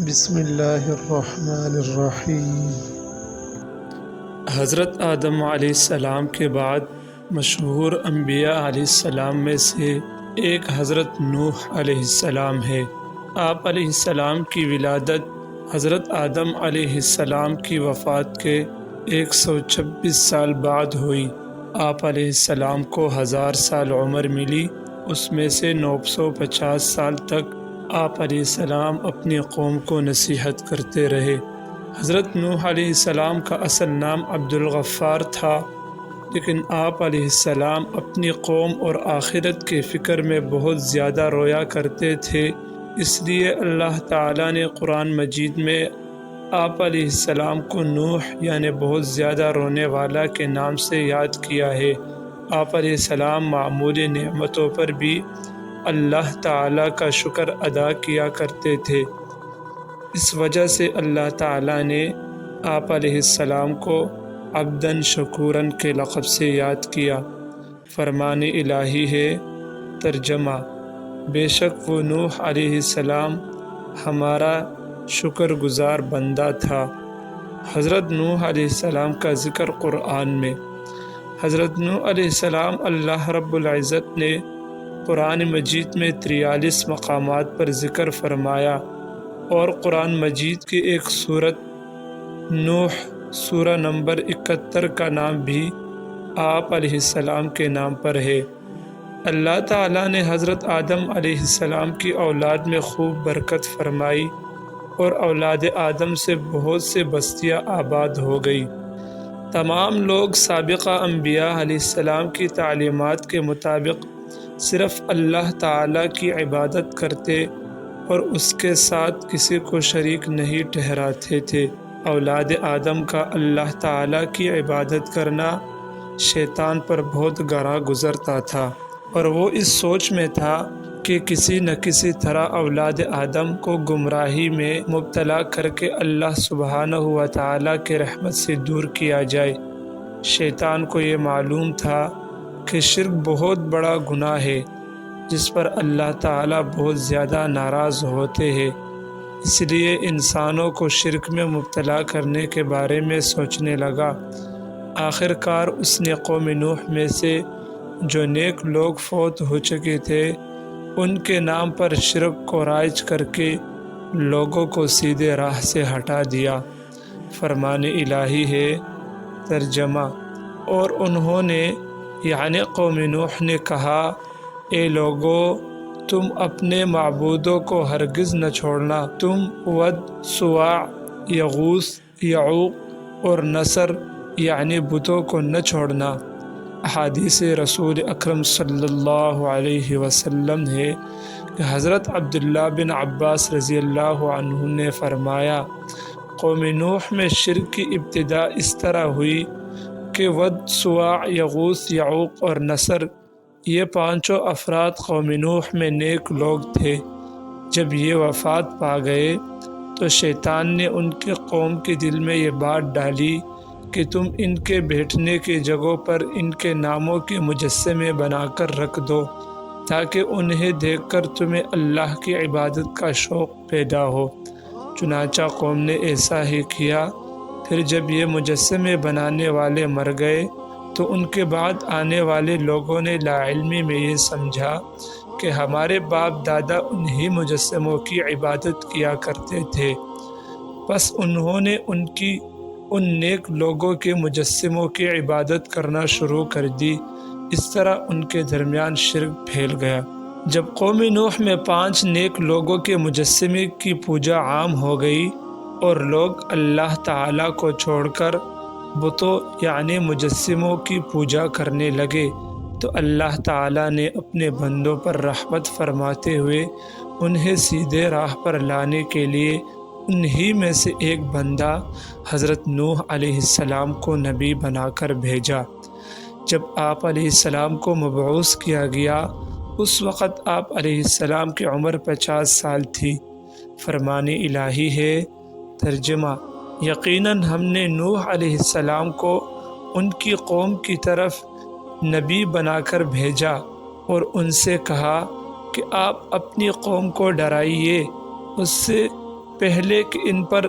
بسم اللہ الرحمن الرحیم۔ حضرت آدم علیہ السلام کے بعد مشہور انبیاء علیہ السلام میں سے ایک حضرت نوح علیہ السلام ہے۔ آپ علیہ السلام کی ولادت حضرت آدم علیہ السلام کی وفات کے 126 سال بعد ہوئی۔ آپ علیہ السلام کو 1000 سال عمر ملی، اس میں سے 950 سال تک آپ علیہ السلام اپنی قوم کو نصیحت کرتے رہے۔ حضرت نوح علیہ السلام کا اصل نام عبد الغفار تھا، لیکن آپ علیہ السلام اپنی قوم اور آخرت کے فکر میں بہت زیادہ رویا کرتے تھے، اس لیے اللہ تعالیٰ نے قرآن مجید میں آپ علیہ السلام کو نوح یعنی بہت زیادہ رونے والا کے نام سے یاد کیا ہے۔ آپ علیہ السلام معمولی نعمتوں پر بھی اللہ تعالیٰ کا شکر ادا کیا کرتے تھے، اس وجہ سے اللہ تعالیٰ نے آپ علیہ السلام کو عبداً شکوراً کے لقب سے یاد کیا۔ فرمان الہی ہے، ترجمہ: بے شک وہ نوح علیہ السلام ہمارا شکر گزار بندہ تھا۔ حضرت نوح علیہ السلام کا ذکر قرآن میں۔ حضرت نوح علیہ السلام اللہ رب العزت نے قرآن مجید میں 43 مقامات پر ذکر فرمایا، اور قرآن مجید کی ایک سورت نوح سورہ نمبر 71 کا نام بھی آپ علیہ السلام کے نام پر ہے۔ اللہ تعالیٰ نے حضرت آدم علیہ السلام کی اولاد میں خوب برکت فرمائی، اور اولاد آدم سے بہت سے بستیاں آباد ہو گئی۔ تمام لوگ سابقہ انبیاء علیہ السلام کی تعلیمات کے مطابق صرف اللہ تعالیٰ کی عبادت کرتے اور اس کے ساتھ کسی کو شریک نہیں ٹھہراتے تھے۔ اولاد آدم کا اللہ تعالیٰ کی عبادت کرنا شیطان پر بہت گراں گزرتا تھا، اور وہ اس سوچ میں تھا کہ کسی نہ کسی طرح اولاد آدم کو گمراہی میں مبتلا کر کے اللہ سبحانہ و تعالیٰ کے رحمت سے دور کیا جائے۔ شیطان کو یہ معلوم تھا کہ شرک بہت بڑا گناہ ہے، جس پر اللہ تعالیٰ بہت زیادہ ناراض ہوتے ہیں، اس لیے انسانوں کو شرک میں مبتلا کرنے کے بارے میں سوچنے لگا۔ آخر کار اس نے قوم نوح میں سے جو نیک لوگ فوت ہو چکے تھے، ان کے نام پر شرک کو رائج کر کے لوگوں کو سیدھے راہ سے ہٹا دیا۔ فرمان الہی ہے، ترجمہ: اور انہوں نے یعنی قوم نوح نے کہا، اے لوگو، تم اپنے معبودوں کو ہرگز نہ چھوڑنا، تم ود، سواع، یغوث، یعوق اور نصر یعنی بتوں کو نہ چھوڑنا۔ احادیث رسول اکرم صلی اللہ علیہ وسلم ہے کہ حضرت عبداللہ بن عباس رضی اللہ عنہ نے فرمایا، قوم نوح میں شرک کی ابتدا اس طرح ہوئی کہ ود، سواع، یغوث، یعوق اور نصر یہ پانچوں افراد قوم نوح میں نیک لوگ تھے۔ جب یہ وفات پا گئے تو شیطان نے ان کے قوم کے دل میں یہ بات ڈالی کہ تم ان کے بیٹھنے کی جگہوں پر ان کے ناموں کے مجسمے بنا کر رکھ دو، تاکہ انہیں دیکھ کر تمہیں اللہ کی عبادت کا شوق پیدا ہو۔ چنانچہ قوم نے ایسا ہی کیا۔ پھر جب یہ مجسمے بنانے والے مر گئے تو ان کے بعد آنے والے لوگوں نے لا علمی میں یہ سمجھا کہ ہمارے باپ دادا انہی مجسموں کی عبادت کیا کرتے تھے، بس انہوں نے ان نیک لوگوں کے مجسموں کی عبادت کرنا شروع کر دی۔ اس طرح ان کے درمیان شرک پھیل گیا۔ جب قوم نوح میں 5 نیک لوگوں کے مجسمے کی پوجا عام ہو گئی اور لوگ اللہ تعالیٰ کو چھوڑ کر بتوں یعنی مجسموں کی پوجا کرنے لگے، تو اللہ تعالیٰ نے اپنے بندوں پر رحمت فرماتے ہوئے انہیں سیدھے راہ پر لانے کے لیے انہی میں سے ایک بندہ حضرت نوح علیہ السلام کو نبی بنا کر بھیجا۔ جب آپ علیہ السلام کو مبعوث کیا گیا، اس وقت آپ علیہ السلام کی عمر 50 سال تھی۔ فرمان الہی ہے، ترجمہ: یقیناً ہم نے نوح علیہ السلام کو ان کی قوم کی طرف نبی بنا کر بھیجا اور ان سے کہا کہ آپ اپنی قوم کو ڈرائیے، اس سے پہلے کہ ان پر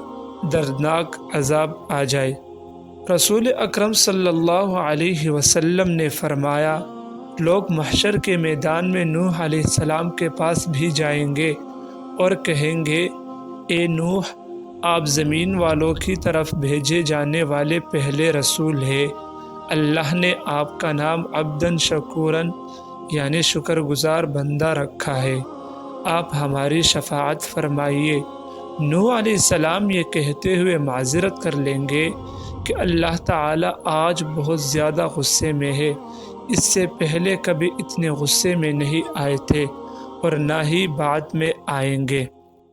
دردناک عذاب آ جائے۔ رسول اکرم صلی اللہ علیہ وسلم نے فرمایا، لوگ محشر کے میدان میں نوح علیہ السلام کے پاس بھی جائیں گے اور کہیں گے، اے نوح، آپ زمین والوں کی طرف بھیجے جانے والے پہلے رسول ہیں۔ اللہ نے آپ کا نام عبدًا شکوراً یعنی شکر گزار بندہ رکھا ہے، آپ ہماری شفاعت فرمائیے۔ نوح علیہ السلام یہ کہتے ہوئے معذرت کر لیں گے کہ اللہ تعالیٰ آج بہت زیادہ غصے میں ہے، اس سے پہلے کبھی اتنے غصے میں نہیں آئے تھے اور نہ ہی بعد میں آئیں گے۔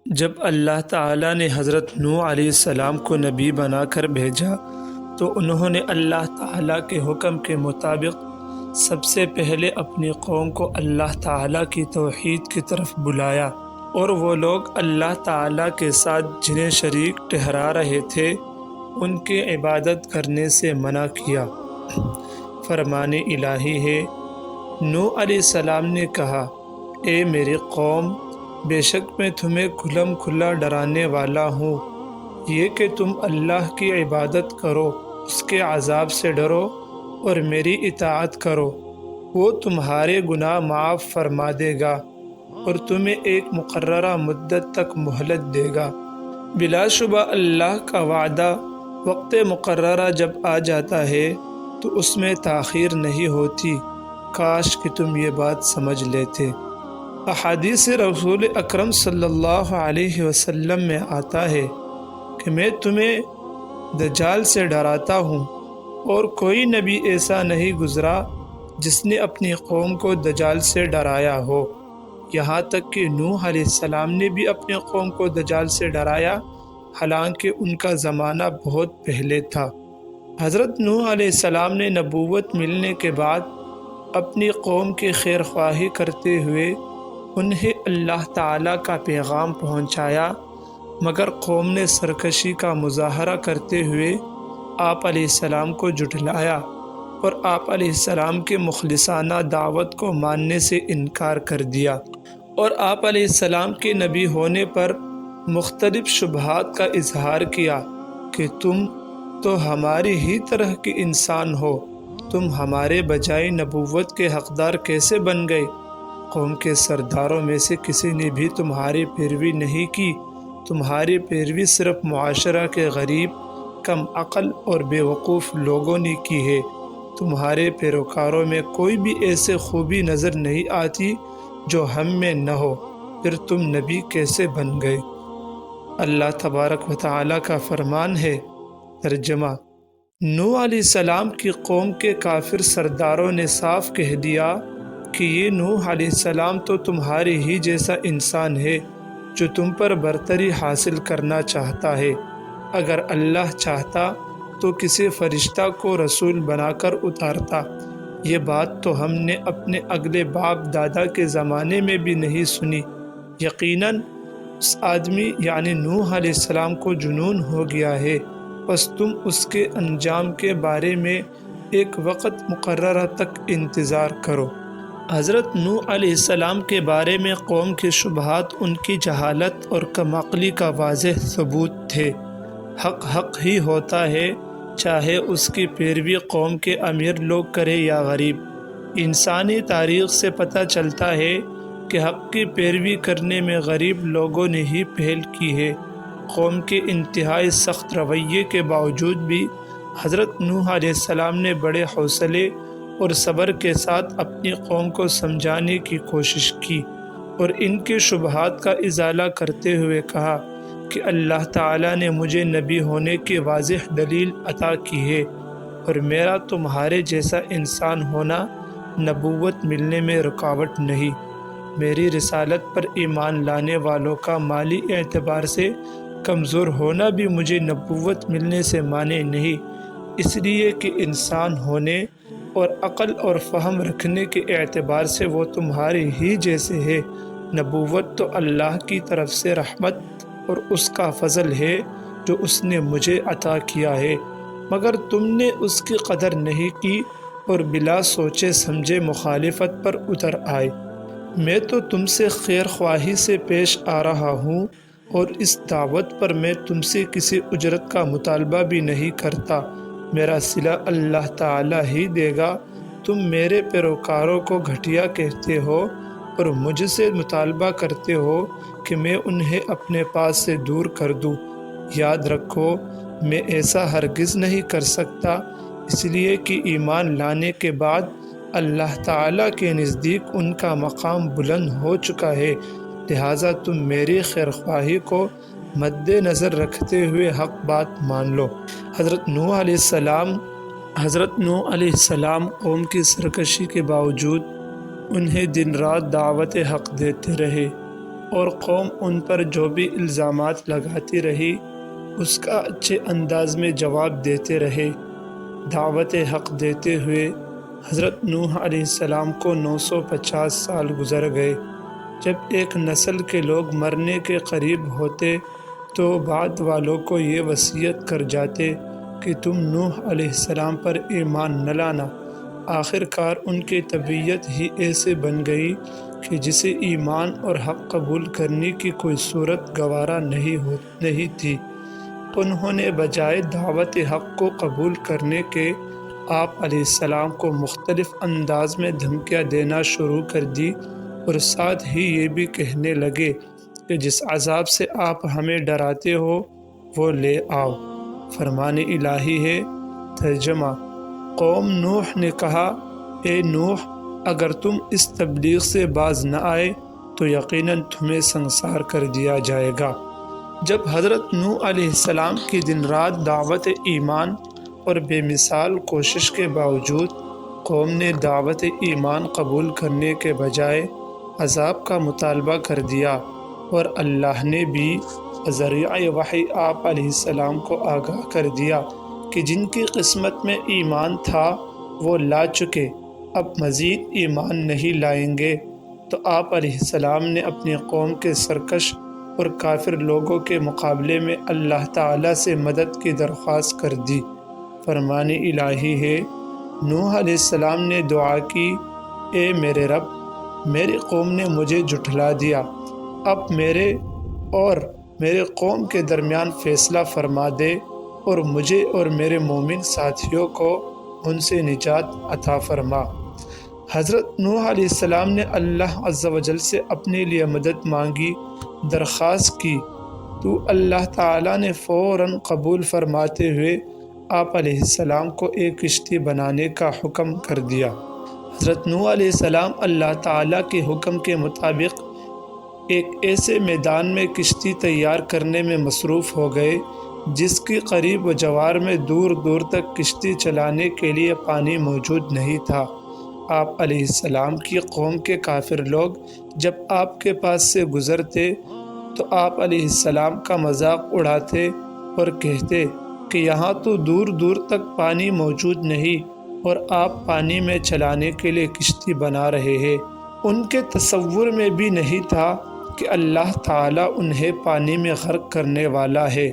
جب اللہ تعالیٰ نے حضرت نوح علیہ السلام کو نبی بنا کر بھیجا تو انہوں نے اللہ تعالیٰ کے حکم کے مطابق سب سے پہلے اپنی قوم کو اللہ تعالیٰ کی توحید کی طرف بلایا، اور وہ لوگ اللہ تعالیٰ کے ساتھ جنہیں شریک ٹھہرا رہے تھے ان کی عبادت کرنے سے منع کیا۔ فرمان الہی ہے، نوح علیہ السلام نے کہا، اے میری قوم، بے شک میں تمہیں کھلم کھلا ڈرانے والا ہوں، یہ کہ تم اللہ کی عبادت کرو، اس کے عذاب سے ڈرو اور میری اطاعت کرو، وہ تمہارے گناہ معاف فرما دے گا اور تمہیں ایک مقررہ مدت تک مہلت دے گا۔ بلا شبہ اللہ کا وعدہ وقت مقررہ جب آ جاتا ہے تو اس میں تاخیر نہیں ہوتی، کاش کہ تم یہ بات سمجھ لیتے۔ احادیث رسول اکرم صلی اللہ علیہ وسلم میں آتا ہے کہ میں تمہیں دجال سے ڈراتا ہوں، اور کوئی نبی ایسا نہیں گزرا جس نے اپنی قوم کو دجال سے ڈرایا ہو، یہاں تک کہ نوح علیہ السلام نے بھی اپنی قوم کو دجال سے ڈرایا، حالانکہ ان کا زمانہ بہت پہلے تھا۔ حضرت نوح علیہ السلام نے نبوت ملنے کے بعد اپنی قوم کی خیر خواہی کرتے ہوئے انہیں اللہ تعالیٰ کا پیغام پہنچایا، مگر قوم نے سرکشی کا مظاہرہ کرتے ہوئے آپ علیہ السلام کو جھٹلایا اور آپ علیہ السلام کے مخلصانہ دعوت کو ماننے سے انکار کر دیا، اور آپ علیہ السلام کے نبی ہونے پر مختلف شبہات کا اظہار کیا کہ تم تو ہماری ہی طرح کے انسان ہو، تم ہمارے بجائے نبوت کے حقدار کیسے بن گئے؟ قوم کے سرداروں میں سے کسی نے بھی تمہاری پیروی نہیں کی، تمہاری پیروی صرف معاشرہ کے غریب، کم عقل اور بے وقوف لوگوں نے کی ہے، تمہارے پیروکاروں میں کوئی بھی ایسے خوبی نظر نہیں آتی جو ہم میں نہ ہو، پھر تم نبی کیسے بن گئے؟ اللہ تبارک و تعالیٰ کا فرمان ہے۔ ترجمہ: نوح علیہ السلام کی قوم کے کافر سرداروں نے صاف کہہ دیا کہ یہ نوح علیہ السلام تو تمہارے ہی جیسا انسان ہے جو تم پر برتری حاصل کرنا چاہتا ہے، اگر اللہ چاہتا تو کسی فرشتہ کو رسول بنا کر اتارتا، یہ بات تو ہم نے اپنے اگلے باپ دادا کے زمانے میں بھی نہیں سنی۔ یقیناً اس آدمی یعنی نوح علیہ السلام کو جنون ہو گیا ہے، بس تم اس کے انجام کے بارے میں ایک وقت مقررہ تک انتظار کرو۔ حضرت نوح علیہ السلام کے بارے میں قوم کے شبہات ان کی جہالت اور کم عقلی کا واضح ثبوت تھے۔ حق حق ہی ہوتا ہے، چاہے اس کی پیروی قوم کے امیر لوگ کرے یا غریب۔ انسانی تاریخ سے پتہ چلتا ہے کہ حق کی پیروی کرنے میں غریب لوگوں نے ہی پہل کی ہے۔ قوم کے انتہائی سخت رویے کے باوجود بھی حضرت نوح علیہ السلام نے بڑے حوصلے اور صبر کے ساتھ اپنی قوم کو سمجھانے کی کوشش کی اور ان کے شبہات کا ازالہ کرتے ہوئے کہا کہ اللہ تعالیٰ نے مجھے نبی ہونے کی واضح دلیل عطا کی ہے، اور میرا تمہارے جیسا انسان ہونا نبوت ملنے میں رکاوٹ نہیں۔ میری رسالت پر ایمان لانے والوں کا مالی اعتبار سے کمزور ہونا بھی مجھے نبوت ملنے سے مانے نہیں، اس لیے کہ انسان ہونے اور عقل اور فہم رکھنے کے اعتبار سے وہ تمہارے ہی جیسے ہے۔ نبوت تو اللہ کی طرف سے رحمت اور اس کا فضل ہے جو اس نے مجھے عطا کیا ہے، مگر تم نے اس کی قدر نہیں کی اور بلا سوچے سمجھے مخالفت پر اتر آئے۔ میں تو تم سے خیر خواہی سے پیش آ رہا ہوں، اور اس دعوت پر میں تم سے کسی اجرت کا مطالبہ بھی نہیں کرتا، میرا صلہ اللہ تعالیٰ ہی دے گا۔ تم میرے پیروکاروں کو گھٹیا کہتے ہو اور مجھ سے مطالبہ کرتے ہو کہ میں انہیں اپنے پاس سے دور کر دوں۔ یاد رکھو میں ایسا ہرگز نہیں کر سکتا، اس لیے کہ ایمان لانے کے بعد اللہ تعالیٰ کے نزدیک ان کا مقام بلند ہو چکا ہے، لہٰذا تم میری خیرخواہی کو مد نظر رکھتے ہوئے حق بات مان لو۔ حضرت نوح علیہ السلام قوم کی سرکشی کے باوجود انہیں دن رات دعوت حق دیتے رہے، اور قوم ان پر جو بھی الزامات لگاتی رہی اس کا اچھے انداز میں جواب دیتے رہے۔ دعوت حق دیتے ہوئے حضرت نوح علیہ السلام کو 950 سال گزر گئے۔ جب ایک نسل کے لوگ مرنے کے قریب ہوتے تو بعد والوں کو یہ وصیت کر جاتے کہ تم نوح علیہ السلام پر ایمان نہ لانا۔ آخر کار ان کی طبیعت ہی ایسے بن گئی کہ جسے ایمان اور حق قبول کرنے کی کوئی صورت گوارا نہیں تھی، انہوں نے بجائے دعوت حق کو قبول کرنے کے آپ علیہ السلام کو مختلف انداز میں دھمکیاں دینا شروع کر دی، اور ساتھ ہی یہ بھی کہنے لگے کہ جس عذاب سے آپ ہمیں ڈراتے ہو وہ لے آؤ۔ فرمان الہی ہے۔ ترجمہ: قوم نوح نے کہا، اے نوح، اگر تم اس تبلیغ سے باز نہ آئے تو یقیناً تمہیں سنسار کر دیا جائے گا۔ جب حضرت نوح علیہ السلام کی دن رات دعوت ایمان اور بے مثال کوشش کے باوجود قوم نے دعوت ایمان قبول کرنے کے بجائے عذاب کا مطالبہ کر دیا، اور اللہ نے بھی ذریعہ وحی آپ علیہ السلام کو آگاہ کر دیا کہ جن کی قسمت میں ایمان تھا وہ لا چکے، اب مزید ایمان نہیں لائیں گے، تو آپ علیہ السلام نے اپنی قوم کے سرکش اور کافر لوگوں کے مقابلے میں اللہ تعالیٰ سے مدد کی درخواست کر دی۔ فرمان الہی ہے۔ نوح علیہ السلام نے دعا کی، اے میرے رب، میری قوم نے مجھے جھٹلا دیا، اب میرے اور میرے قوم کے درمیان فیصلہ فرما دے، اور مجھے اور میرے مومن ساتھیوں کو ان سے نجات عطا فرما۔ حضرت نوح علیہ السلام نے اللہ عز و جل سے اپنے لیے مدد مانگی، درخواست کی، تو اللہ تعالیٰ نے فوراً قبول فرماتے ہوئے آپ علیہ السلام کو ایک کشتی بنانے کا حکم کر دیا۔ حضرت نوح علیہ السلام اللہ تعالیٰ کے حکم کے مطابق ایک ایسے میدان میں کشتی تیار کرنے میں مصروف ہو گئے جس کی قریب و جوار میں دور دور تک کشتی چلانے کے لیے پانی موجود نہیں تھا۔ آپ علیہ السلام کی قوم کے کافر لوگ جب آپ کے پاس سے گزرتے تو آپ علیہ السلام کا مذاق اڑاتے اور کہتے کہ یہاں تو دور دور تک پانی موجود نہیں اور آپ پانی میں چلانے کے لیے کشتی بنا رہے ہیں۔ ان کے تصور میں بھی نہیں تھا کہ اللہ تعالیٰ انہیں پانی میں غرق کرنے والا ہے۔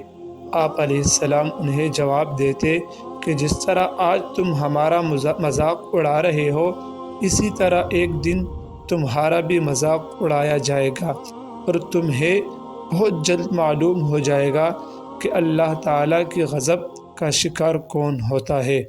آپ علیہ السلام انہیں جواب دیتے کہ جس طرح آج تم ہمارا مذاق اڑا رہے ہو، اسی طرح ایک دن تمہارا بھی مذاق اڑایا جائے گا، اور تمہیں بہت جلد معلوم ہو جائے گا کہ اللہ تعالیٰ کی غضب کا شکار کون ہوتا ہے۔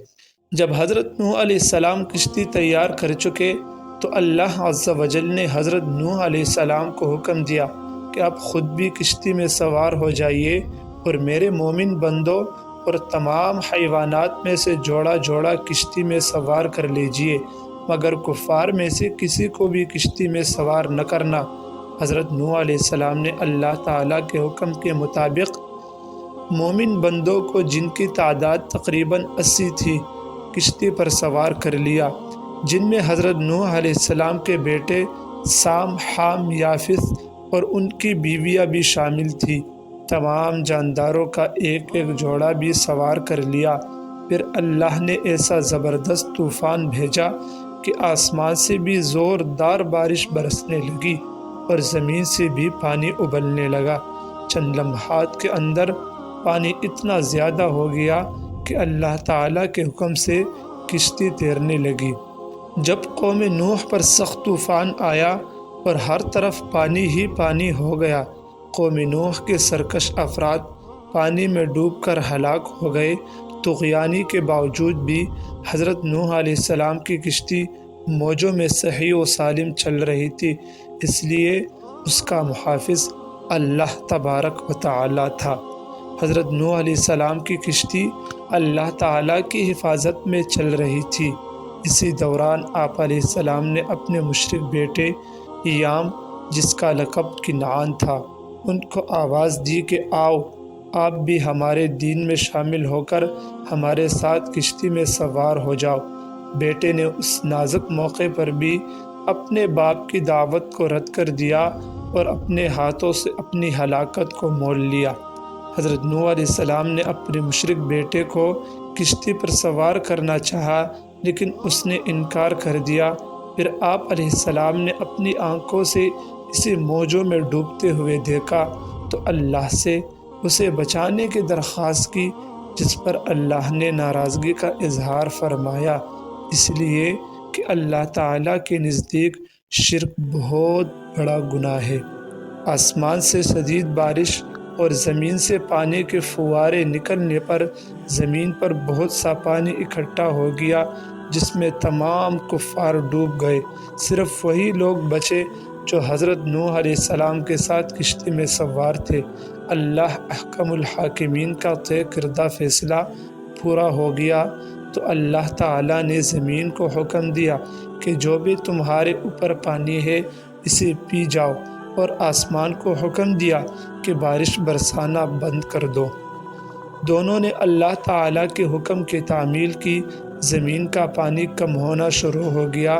جب حضرت نوح علیہ السلام کشتی تیار کر چکے تو اللہ عز و جل نے حضرت نوح علیہ السلام کو حکم دیا کہ آپ خود بھی کشتی میں سوار ہو جائیے اور میرے مومن بندوں اور تمام حیوانات میں سے جوڑا جوڑا کشتی میں سوار کر لیجئے، مگر کفار میں سے کسی کو بھی کشتی میں سوار نہ کرنا۔ حضرت نوح علیہ السلام نے اللہ تعالیٰ کے حکم کے مطابق مومن بندوں کو، جن کی تعداد تقریباً 80 تھی، کشتی پر سوار کر لیا، جن میں حضرت نوح علیہ السلام کے بیٹے سام، حام، یافث اور ان کی بیویاں بھی شامل تھی۔ تمام جانداروں کا ایک ایک جوڑا بھی سوار کر لیا۔ پھر اللہ نے ایسا زبردست طوفان بھیجا کہ آسمان سے بھی زوردار بارش برسنے لگی اور زمین سے بھی پانی ابلنے لگا۔ چند لمحات کے اندر پانی اتنا زیادہ ہو گیا کہ اللہ تعالیٰ کے حکم سے کشتی تیرنے لگی۔ جب قوم نوح پر سخت طوفان آیا اور ہر طرف پانی ہی پانی ہو گیا قوم نوح کے سرکش افراد پانی میں ڈوب کر ہلاک ہو گئے، طغیانی کے باوجود بھی حضرت نوح علیہ السلام کی کشتی موجوں میں صحیح و سالم چل رہی تھی، اس لیے اس کا محافظ اللہ تبارک و تعالی تھا۔ حضرت نوح علیہ السلام کی کشتی اللہ تعالیٰ کی حفاظت میں چل رہی تھی۔ اسی دوران آپ علیہ السلام نے اپنے مشرک بیٹے یام، جس کا لقب کنعان تھا، ان کو آواز دی کہ آؤ، آپ بھی ہمارے دین میں شامل ہو کر ہمارے ساتھ کشتی میں سوار ہو جاؤ۔ بیٹے نے اس نازک موقع پر بھی اپنے باپ کی دعوت کو رد کر دیا اور اپنے ہاتھوں سے اپنی ہلاکت کو مول لیا۔ حضرت نوح علیہ السلام نے اپنے مشرک بیٹے کو کشتی پر سوار کرنا چاہا، لیکن اس نے انکار کر دیا۔ پھر آپ علیہ السلام نے اپنی آنکھوں سے اسے موجوں میں ڈوبتے ہوئے دیکھا تو اللہ سے اسے بچانے کی درخواست کی، جس پر اللہ نے ناراضگی کا اظہار فرمایا، اس لیے کہ اللہ تعالیٰ کے نزدیک شرک بہت بڑا گناہ ہے۔ آسمان سے شدید بارش اور زمین سے پانی کے فوارے نکلنے پر زمین پر بہت سا پانی اکٹھا ہو گیا، جس میں تمام کفار ڈوب گئے۔ صرف وہی لوگ بچے جو حضرت نوح علیہ السلام کے ساتھ کشتی میں سوار تھے۔ اللہ احکم الحاکمین کا طے کردہ فیصلہ پورا ہو گیا تو اللہ تعالیٰ نے زمین کو حکم دیا کہ جو بھی تمہارے اوپر پانی ہے اسے پی جاؤ، اور آسمان کو حکم دیا کہ بارش برسانا بند کر دو۔ دونوں نے اللہ تعالیٰ کے حکم کی تعمیل کی۔ زمین کا پانی کم ہونا شروع ہو گیا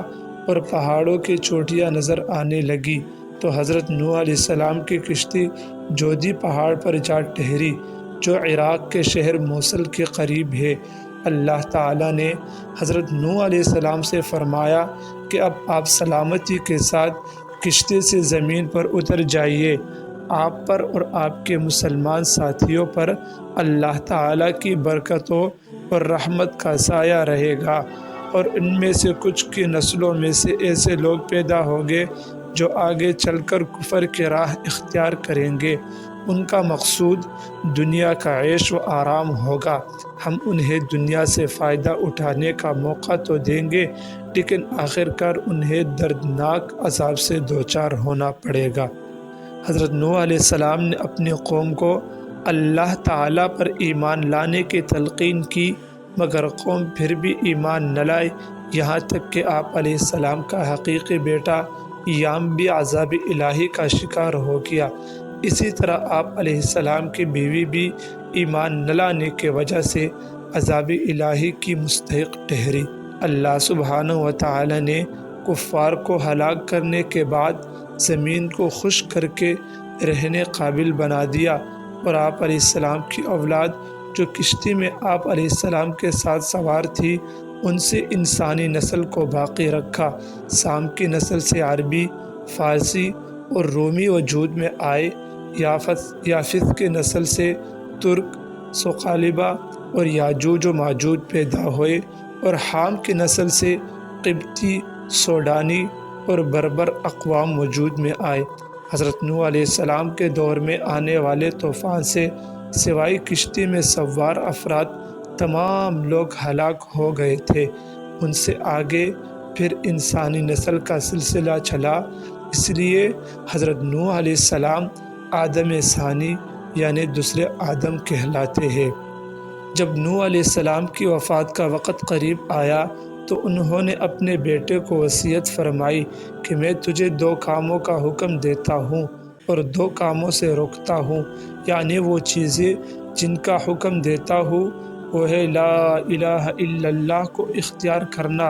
اور پہاڑوں کی چوٹیاں نظر آنے لگی تو حضرت نوح علیہ السلام کی کشتی جودی پہاڑ پر جا ٹھہری، جو عراق کے شہر موصل کے قریب ہے۔ اللہ تعالیٰ نے حضرت نوح علیہ السلام سے فرمایا کہ اب آپ سلامتی کے ساتھ کشتی سے زمین پر اتر جائیے۔ آپ پر اور آپ کے مسلمان ساتھیوں پر اللہ تعالیٰ کی برکتوں اور رحمت کا سایہ رہے گا، اور ان میں سے کچھ کی نسلوں میں سے ایسے لوگ پیدا ہوگے جو آگے چل کر کفر کی راہ اختیار کریں گے۔ ان کا مقصود دنیا کا عیش و آرام ہوگا۔ ہم انہیں دنیا سے فائدہ اٹھانے کا موقع تو دیں گے، لیکن آخر کار انہیں دردناک عذاب سے دوچار ہونا پڑے گا۔ حضرت نوح علیہ السلام نے اپنی قوم کو اللہ تعالیٰ پر ایمان لانے کی تلقین کی، مگر قوم پھر بھی ایمان نہ لائی، یہاں تک کہ آپ علیہ السلام کا حقیقی بیٹا یام بھی عذاب الہی کا شکار ہو گیا۔ اسی طرح آپ علیہ السلام کی بیوی بھی ایمان نہ لانے کی وجہ سے عذاب الہی کی مستحق ٹھہری۔ اللہ سبحانہ و تعالی نے کفار کو ہلاک کرنے کے بعد زمین کو خشک کر کے رہنے قابل بنا دیا، اور آپ علیہ السلام کی اولاد جو کشتی میں آپ علیہ السلام کے ساتھ سوار تھی، ان سے انسانی نسل کو باقی رکھا۔ سام کی نسل سے عربی، فارسی اور رومی وجود میں آئے۔ یافت کی نسل سے ترک، ثقالبہ اور یاجوج و ماجوج پیدا ہوئے، اور حام کی نسل سے قبطی، سوڈانی اور بربر اقوام وجود میں آئے۔ حضرت نوح علیہ السلام کے دور میں آنے والے طوفان سے سوائے کشتی میں سوار افراد تمام لوگ ہلاک ہو گئے تھے۔ ان سے آگے پھر انسانی نسل کا سلسلہ چلا، اس لیے حضرت نوح علیہ السلام آدم ثانی یعنی دوسرے آدم کہلاتے ہیں۔ جب نوح علیہ السلام کی وفات کا وقت قریب آیا تو انہوں نے اپنے بیٹے کو وصیت فرمائی کہ میں تجھے 2 کاموں کا حکم دیتا ہوں اور 2 کاموں سے روکتا ہوں، یعنی وہ چیزیں جن کا حکم دیتا ہوں وہ ہے لا الہ الا اللہ کو اختیار کرنا،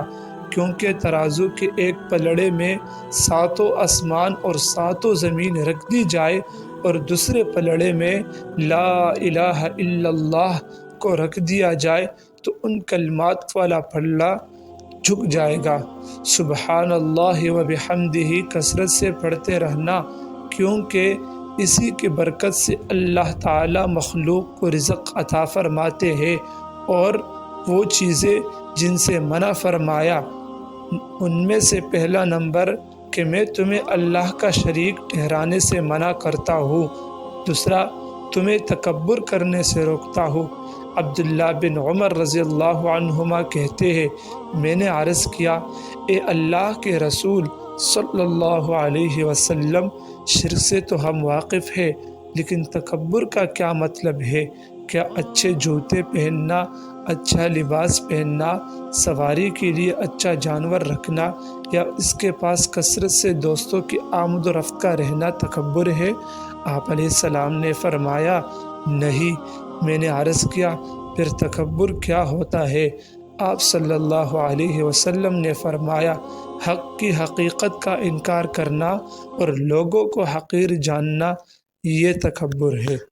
کیونکہ ترازو کے ایک پلڑے میں 7 آسمان اور 7 زمین رکھ دی جائے اور دوسرے پلڑے میں لا الہ الا اللہ کو رکھ دیا جائے تو ان کلمات والا پلڑا جھک جائے گا۔ سبحان اللہ و بحمدہ کثرت سے پڑھتے رہنا، کیونکہ اسی کی برکت سے اللہ تعالی مخلوق کو رزق عطا فرماتے ہیں، اور وہ چیزیں جن سے منع فرمایا ان میں سے پہلا نمبر کہ کہ میں تمہیں اللہ کا شریک ٹھہرانے سے منع کرتا ہوں، دوسرا تمہیں تکبر کرنے سے روکتا ہوں۔ عبداللہ بن عمر رضی اللہ عنہما کہتے ہیں، میں نے عرض کیا، اے اللہ کے رسول صلی اللہ علیہ وسلم، شرک سے تو ہم واقف ہیں، لیکن تکبر کا کیا مطلب ہے؟ کیا اچھے جوتے پہننا، اچھا لباس پہننا، سواری کے لیے اچھا جانور رکھنا یا اس کے پاس کثرت سے دوستوں کی آمد و رفت کا رہنا تکبر ہے؟ آپ علیہ السلام نے فرمایا، نہیں۔ میں نے عرض کیا، پھر تکبر کیا ہوتا ہے؟ آپ صلی اللہ علیہ وسلم نے فرمایا، حق کی حقیقت کا انکار کرنا اور لوگوں کو حقیر جاننا، یہ تکبر ہے۔